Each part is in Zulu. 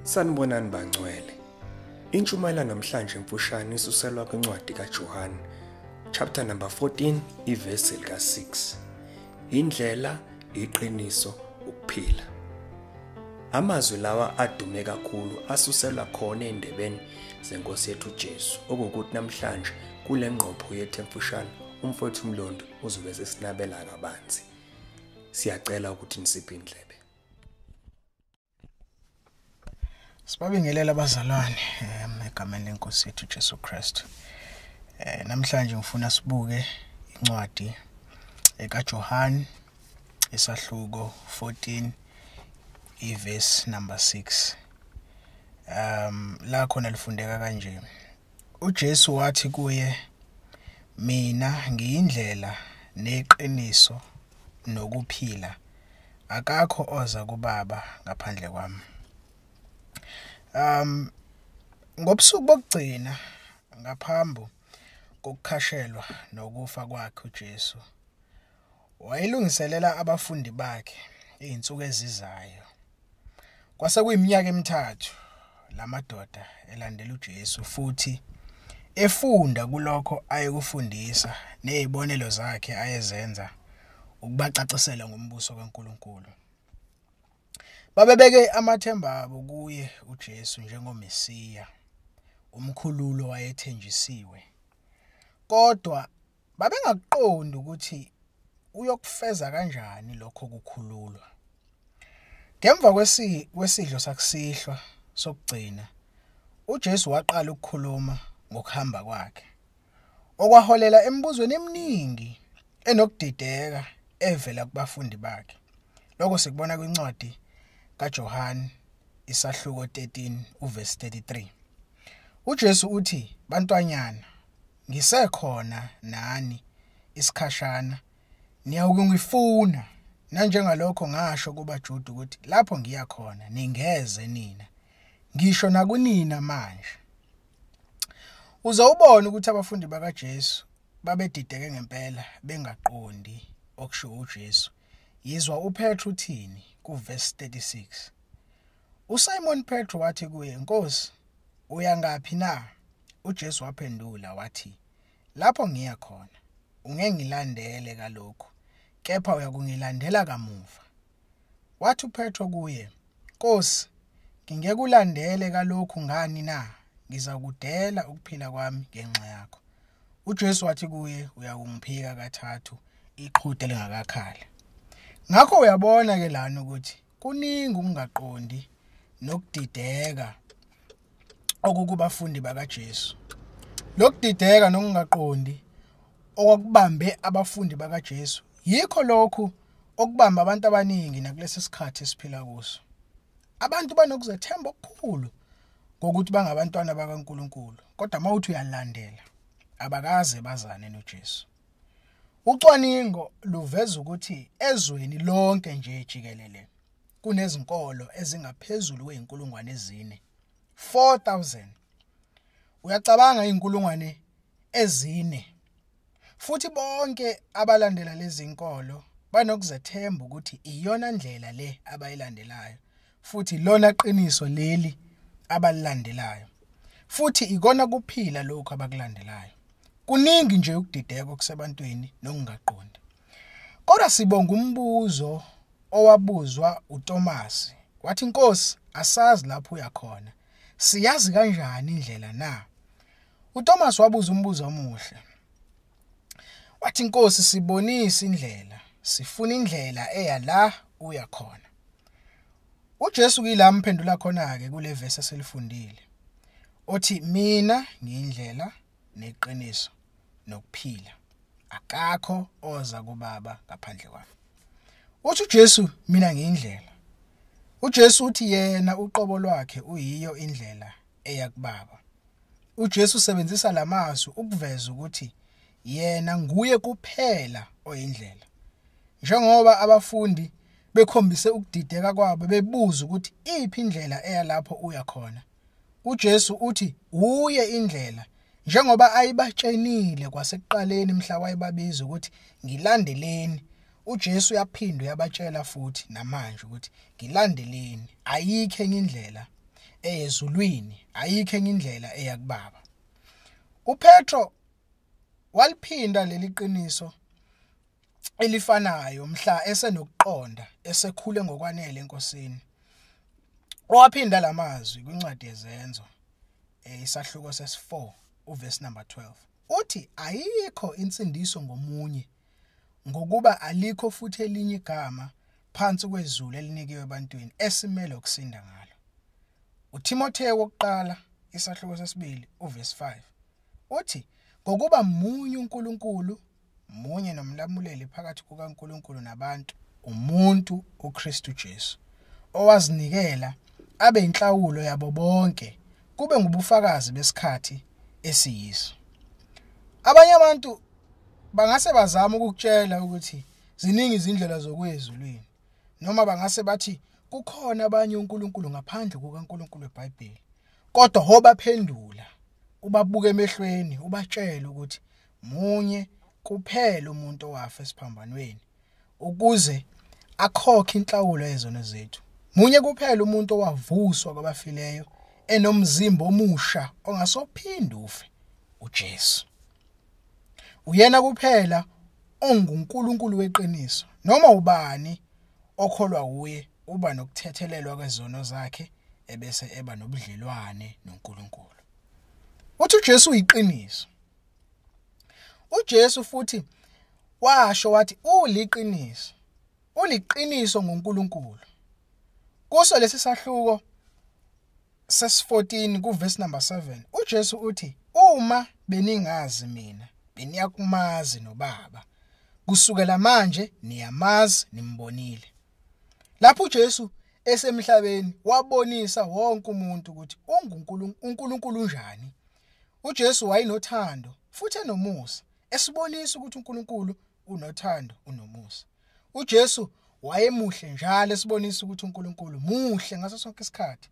Sanibonani bangcwele. Intshumayela namhlanje emfushane isuselwa kwincwadi kaJohn, chapter number 14, ivesi lika-6. Indlela, iqiniso, ukuphila. Amazwi lawa adume kakhulu asuselwa khona endebeni zenkosi yethu Jesu, okuwukuthi namhlanje kule ngqopho yethu emfushane umfowethu Mlondi uzobe sesinabela kabanzi. Siyacela ukuthi nisiphe indlebe. Sibabingelela abazalwane egameni lenkosi yethu Jesu Kristu. Namhlanje ngifuna sibuke incwadi kaJohn isahluko 14 ivesi number 6. La khona lifundeka kanje. uJesu wathi kuye, mina ngiyindlela neqiniso nokuphila. Akakho oza kuBaba ngaphandle kwami. Ngobusuku bokugcina ngaphambi kokukhashelwa nokufa kwakhe uJesu wayelungiselela abafundi bakhe izinsuku ezizayo. Kwase kuyiminyaka emithathu lamadoda elandela uJesu futhi efunda kulokho ayekufundisa nezibonelo zakhe ayezenza ukubacacisela ngombuso kaNkuluNkulu. Babebeke amathemba abo kuye uJesu njengomesiya, umkhululo wayethenjisiwe. Kodwa babengakuqondi ukuthi uyokufeza kanjani lokho kukhululwa. Ngemva kwesidlo sakusihlwa sokugcina, uJesu waqala ukukhuluma ngokuhamba kwakhe, okwaholela emibuzweni eminingi enokudideka evela kubafundi bakhe. Lokho sikubona kwincwadi kaJohn isahluko 13 uvesi 33. uJesu uthi, bantwanyana, ngisekhona nani isikhashana, niyawungifuna, nanjengalokho ngasho kubaJuda ukuthi lapho ngiya khona ningeze nina. Ngisho nakunina manje. Uzawubona ukuthi abafundi bakaJesu babedideke ngempela bengaqondi okusho uJesu. Yizwa uPetru uthini kuvesi 36. uSimon Petru wathi kuye, Nkosi, uya ngaphi na? uJesu waphendula wathi, lapho ngiya khona ungengilandele kalokho, kepha uyakungilandela kamuva. Wathi uPetru kuye, Nkosi, ngingekulandele kalokho ngani na? Ngizakudela ukuphila kwami ngenxa yakho. uJesu wathi kuye, uyakungiphika kathathu iqhude lingakakhali. Ngakho uyabona ke lana ukuthi kuningi ukungaqondi nokudideka okukubafundi bakaJesu. Lokudideka nokungaqondi okwakubambe abafundi bakaJesu yikho lokhu okubamba abantu abaningi nakulesi sikhathi esiphila kuso. Abantu banokuzethemba okukhulu ngokuthi bangabantwana bakaNkuluNkulu, kodwa mawuthi uyalandela abakaze bazane noJesu. Ucwaningo luveza ukuthi ezweni lonke nje jikelele kunezinkolo ezingaphezulu kweinkulungwane ezine, 4,000. Uyacabanga inkulungwane ezine. Futhi bonke abalandela lezi inkolo banokuzethemba ukuthi iyona ndlela le abayilandelayo, futhi lona qiniso leli abalilandelayo, futhi ikona kuphila lokho abakulandelayo. Kuningi nje ukudideka okusebantwini nokungaqondi. Kodwa sibonga umbuzo owabuzwa uThomas. Wathi, Nkosi, asazi lapho uya khona. Siyazi kanjani indlela na? uThomas wabuza umbuzo omuhle. Wathi, Nkosi, sibonise indlela. Sifuna indlela eya la uya khona. uJesu kuyila amphendula khona-ke kule vesi eselifundile. Othi, mina ngiyindlela neqiniso nokuphila. Akakho oza kuBaba ngaphandle kwami. Uthi uJesu, mina ngiyindlela. uJesu uthi yena uqobo lwakhe uyiyo indlela eya kuBaba. uJesu usebenzisa lamazwi ukuveza ukuthi yena nguye kuphela oyindlela. Njengoba abafundi bekhombise ukudideka kwabo bebuza ukuthi iphi indlela eya lapho uya khona, uJesu uthi uye indlela, njengoba ayibatshenile kwasekuqaleni mhla wayebabiza ukuthi ngilandeleni. uJesu yaphindwe yabatshela futhi namanje ukuthi ngilandeleni, ayikho enye indlela eyezulwini, ayikho enye indlela eya kuBaba. uPetro waliphinda leli qiniso elifanayo mhla esenokuqonda esekhule ngokwanele enkosini. Owaphinda lamazwi kwincwadi yezenzo isahluko ses4 uverse number 12. Uthi ayikho insindiso ngomunye ngokuba alikho futhi elinye igama phansi kwezulu elinikiwe ebantwini esimele ukusinda ngalo. uTimotheo wokuqala isahluko sesibili uverse 5. Uthi ngokuba munye uNkulunkulu, munye nomlamuleli phakathi kukaNkulunkulu nabantu, umuntu uKristu Jesu, owazinikela abe inhlawulo yabo bonke, kube ngubufakazi besikhathi esiyiso. Abanye abantu bangase bazama ukukutshela ukuthi ziningi izindlela zokwezulwini, noma bangase bathi kukhona abanye uNkulunkulu ngaphandle kukaNkulunkulu eBhayibheli. Kodwa hobaphendula, ubabuke emehlweni, ubatshele ukuthi munye kuphela umuntu owafa esiphambanweni ukuze akhokhe inhlawulo yezono zethu. Munye kuphela umuntu owavuswa kwabafileyo enomzimba omusha ongasophindi ufe, uJesu. Uyena kuphela onguNkulunkulu weqiniso, noma ubani okholwa kuye uba nokuthethelelwa kwezono zakhe ebese eba nobudlelwane noNkulunkulu. Uthi uJesu uyiqiniso. uJesu futhi washo wathi uliqiniso. Uliqiniso ngoNkulunkulu. Kuso lesi sahluko ses14 kuverse number 7, uJesu uthi uma beningazi mina beniyakumazi noBaba, kusukela manje niyamazi nimbonile. Lapho uJesu esemhlabeni wabonisa wonke umuntu ukuthi uNkulunkulu unjani. uJesu wayenothando futhi enomusa, esibonisa ukuthi uNkulunkulu unothando, unomusa. uJesu wayemuhle njalo, esibonisa ukuthi uNkulunkulu muhle ngaso sonke isikhathi.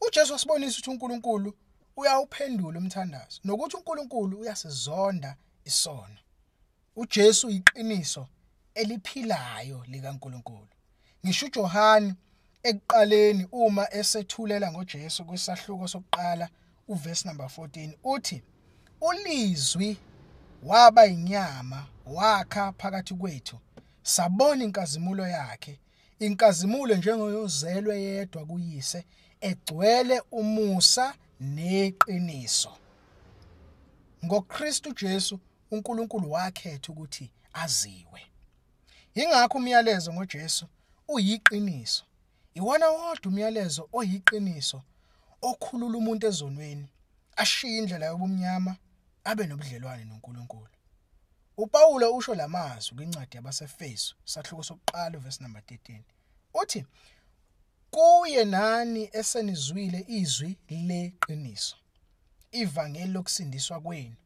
uJesu wasibonisa ukuthi uNkulunkulu uyawuphendula umthandazo, nokuthi uNkulunkulu uyasizonda isono. uJesu iqiniso eliphilayo likaNkulunkulu. Ngisho uJohane ekuqaleni uma esethulela ngoJesu kwisahluko sokuqala uverse number 14 uthi ulizwi waba inyama wakha phakathi kwethu, sabona inkazimulo yakhe, inkazimulo njengoyozelwe yedwa kuyise, egcwele umusa neqiniso. NgoKristu Jesu uNkulunkulu wakhetha ukuthi aziwe. Yingakho umyalezo ngoJesu uyiqiniso. Iwona wodwa umyalezo oyiqiniso okhulula umuntu ezonweni, ashiye indlela yobumnyama abe nobudlelwane noNkulunkulu. uPawulo usho lamazwi kwincwadi yabaseFesu sahluko sokuqala uverse number 13. Uthi kuye nani esenizwile izwi leqiniso, ivangeli lokusindiswa kwenu,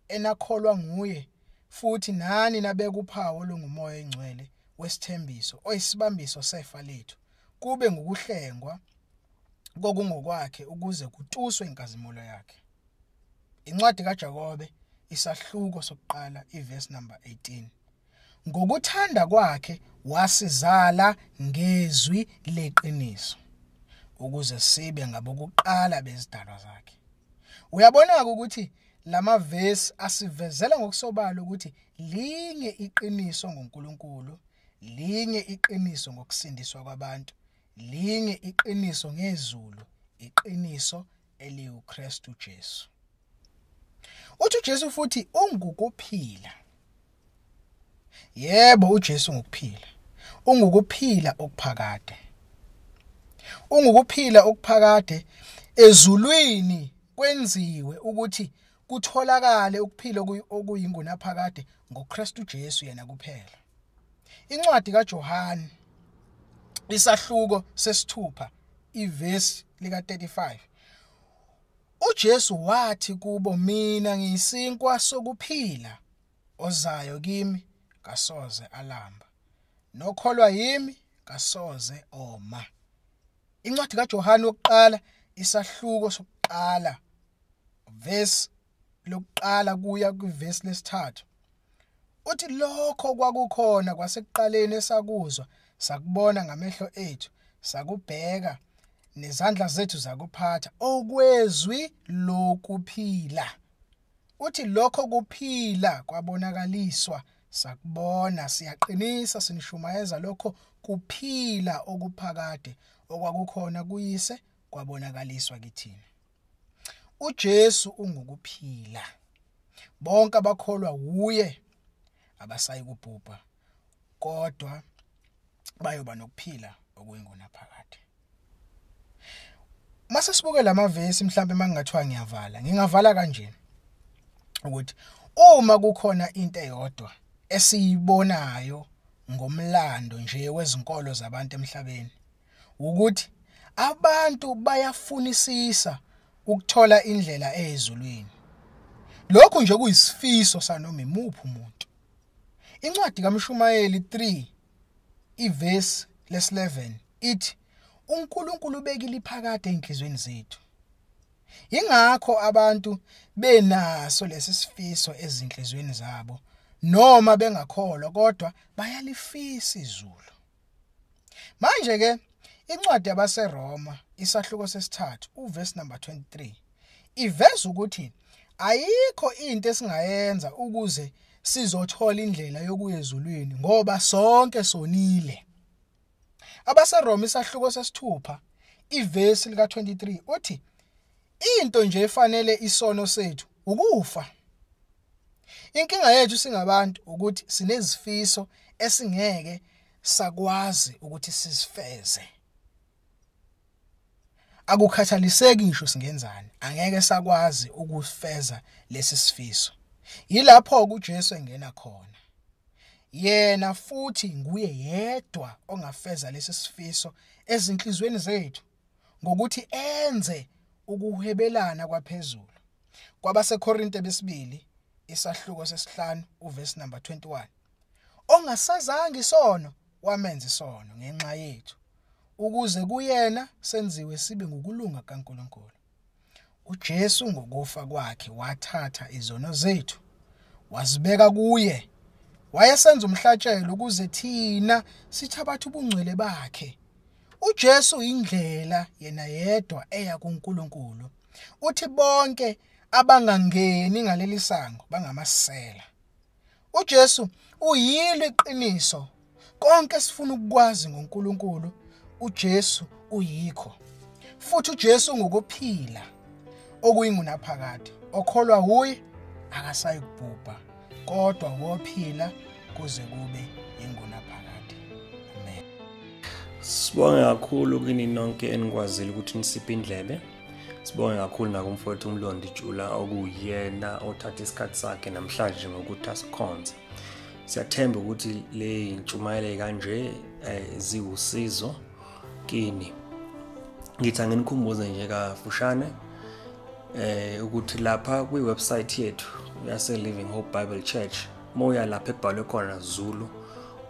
enakholwa nguye, futhi nani nabeka uphawu longumoya engcwele wesithembiso oyisibambiso sefa lethu, kube ngokuhlengwa kokungokwakhe ukuze kutuswe inkazimulo yakhe. Incwadi kaJakobe isahluko sokuqala iverse number 18. Ngokuthanda kwakhe wasizala ngezwi leqiniso, ukuze sibe ngabokuqala bezidalwa zakhe. Uyabona ukuthi lama verse asivezela ngokusobala ukuthi linye iqiniso ngoNkulunkulu, linye iqiniso ngokusindiswa kwabantu, linye iqiniso ngezulu, iqiniso eliuKristu Jesu. Uthi uJesu futhi ungukuphila. Yebo, uJesu ungukuphila. Ungukuphila okuphakade. Ungukuphila okuphakade ezulwini kwenziwe ukuthi kutholakale ukuphila okuyingunaphakade ngoKristu Jesu yena kuphela. Incwadi kaJohane isahluko sesithupha iverse lika 35. uJesu wathi kubo, mina ngiyisinkwa sokuphila, ozayo kimi kasoze alamba, nokholwa yimi kasoze oma. Incwadi kaJohane wokuqala isahluko sokuqala verse lokuqala kuya kwiverse lesithathu. Uthi lokho kwakukhona kwasekuqaleni esakuzwa, sakubona ngamehlo ethu, sakubheka nezandla zethu zakuphatha okwezwi lokuphila. Uthi lokho kuphila kwabonakaliswa sakubona siyaqinisa sinishumayeza lokho kuphila okuphakade okwakukhona kuyise kwabonakaliswa kithina. uJesu ungukuphila. Bonke abakholwa uye abasayi kubhubha kodwa bayoba nokuphila okuyingona phakade. Mase sibuke lamavesi mhlambe mangingathiwa ngingavala kanje ukuthi uma kukhona into eyodwa esiyibonayo ngomlando nje wezinkolo zabantu emhlabeni ukuthi abantu bayafunisisa ukuthola indlela ezulwini. Lokhu nje kuyisifiso sanoma imuphi umuntu. Incwadi kaMshumayeli 3 ivesi les11 ithi uNkulunkulu ubekile iphakade enhlizweni zethu. Ingakho abantu benaso lesi sifiso ezinhlizweni zabo noma bengakholwa kodwa bayalifisa izulu. Manje ke incwadi yabaseRoma isahluko sesithathu uvesi number 23 iveza ukuthi ayikho into esingayenza ukuze sizothola indlela yokuya ezulwini ngoba sonke sonile. AbaseRoma isahluko sesithupha ivesi lika 23 uthi into nje efanele isono sethu ukufa. Inkinga yethu singabantu ukuthi sinezifiso esingeke sakwazi ukuthi sizifeze. Akukhathaliseki ngisho singenzani, angeke sakwazi ukufeza lesi sifiso. Yilapho uJesu engena khona. Yena futhi nguye yedwa ongafeza lesi sifiso ezinhlizweni zethu ngokuthi enze ukuhebelana kwaphezulu. KwabaseKorinte besibili isahluko sesihlanu uvesi number 21. Ongasazange isono wamenza isono ngenxa yethu ukuze kuyena senziwe sibe ngokulunga kaNkulunkulu. uJesu ngokufa kwakhe wathatha izono zethu wazibeka kuye. Wayesenza umhlatshelo ukuze thina sithabathe ubungcwele bakhe. uJesu indlela yena yedwa eya kuNkulunkulu. Uthi bonke abangangeni ngaleli sango bangamasela. uJesu uyilo iqiniso. Konke sifuna ukukwazi ngoNkulunkulu uJesu uyikho. Futhi uJesu ngokuphila okuyinguna phakade. Okholwa uye akasayi kubhubha kodwa wophila kuze kube inguna phakade. Amen. Sibonge kakhulu kini nonke enikwazile ukuthi nisiphe indlebe. Sibonge kakhulu nakumfowethu Mlondi Jula okuyena othatha isikhathi sakhe namhlanje ngokuthi asikhonze. Siyathemba ukuthi le intshumayelo kanje ziwusizo kini. Ngithi anginikhumbuze nje kafushane ukuthi lapha kwi-website yethu yase Living Hope Bible Church moya lapha ebhalwe khona Zulu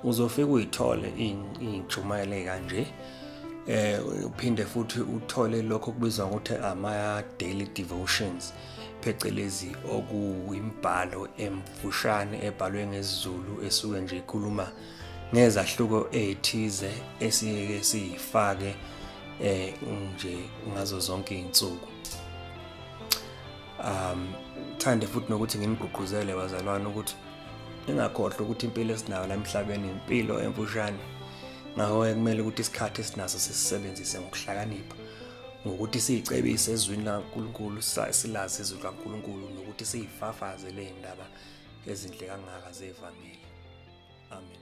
uzofika uyithole intshumayelo kanje. Uphinde futhi uthole lokho kubizwa ngokuthi ama daily devotions phecelezi okuyimbhalo emfushane ebhalwe ngesiZulu esuke nje ikhuluma ngezahluko ezithize esiyeke siyifake nje ngazo zonke izinsuku. Thande futhi nokuthi nginigqugquzele bazalwane ukuthi ningakhohlwa ukuthi impilo esinayo la emhlabeni impilo emfushane. Ngakho kumele ukuthi isikhathi esinaso sisebenzise ngokuhlakanipha ngokuthi sicebise ezwini laNkulunkulu silazi izwi laNkulunkulu nokuthi siyifafaze le ndaba ezinhle kangaka zevangeli. Amen.